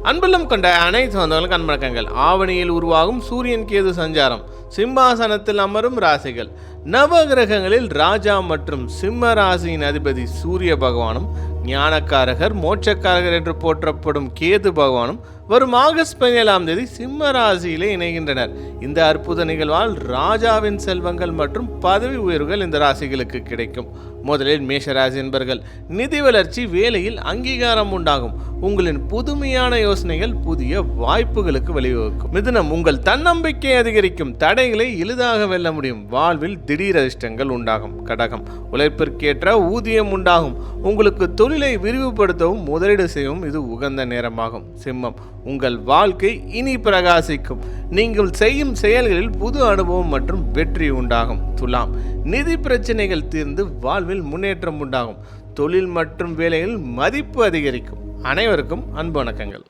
அன்புள்ளம் கொண்ட அனைத்து சொந்தங்களுக்கு அன்பழக்கங்கள். ஆவணியில் உருவாகும் சூரியன் கேது சஞ்சாரம், சிம்மாசனத்தில் அமரும் ராசிகள். நவகிரகங்களில் ராஜா மற்றும் சிம்ம ராசியின் அதிபதி சூரிய பகவானும், ஞானக்காரகர் மோட்சக்காரகர் என்று போற்றப்படும் கேது பகவானும் வரும் ஆகஸ்ட் 17ஆம் தேதி சிம்ம ராசியிலே இணைகின்றனர். இந்த அற்புத நிகழ்வால் ராஜாவின் செல்வங்கள் மற்றும் பதவி உயர்வுகள் இந்த ராசிகளுக்கு கிடைக்கும். முதலில் மேஷராசி என்பர்கள், நிதி வளர்ச்சி, வேலையில் அங்கீகாரம் உண்டாகும். உங்களின் புதுமையான யோசனைகள் புதிய வாய்ப்புகளுக்கு வழிவகுக்கும். மிதுனம், உங்கள் தன்னம்பிக்கை அதிகரிக்கும். தடைகளை எளிதாக வெல்ல முடியும். வாழ்வில் திடீர் அதிர்ஷ்டங்கள் உண்டாகும். கடகம், உழைப்பிற்கேற்ற ஊதியம் உண்டாகும். உங்களுக்கு தொழிலை விரிவுபடுத்தவும் முதலீடு செய்யவும் இது உகந்த நேரமாகும். சிம்மம், உங்கள் வாழ்க்கை இனி பிரகாசிக்கும். நீங்கள் செய்யும் செயல்களில் புது அனுபவம் மற்றும் வெற்றி உண்டாகும். துலாம், நிதி பிரச்சனைகள் தீர்ந்து வாழ்வில் முன்னேற்றம் உண்டாகும். தொழில் மற்றும் வேலையில் மதிப்பு அதிகரிக்கும். அனைவருக்கும் அன்பு வணக்கங்கள்.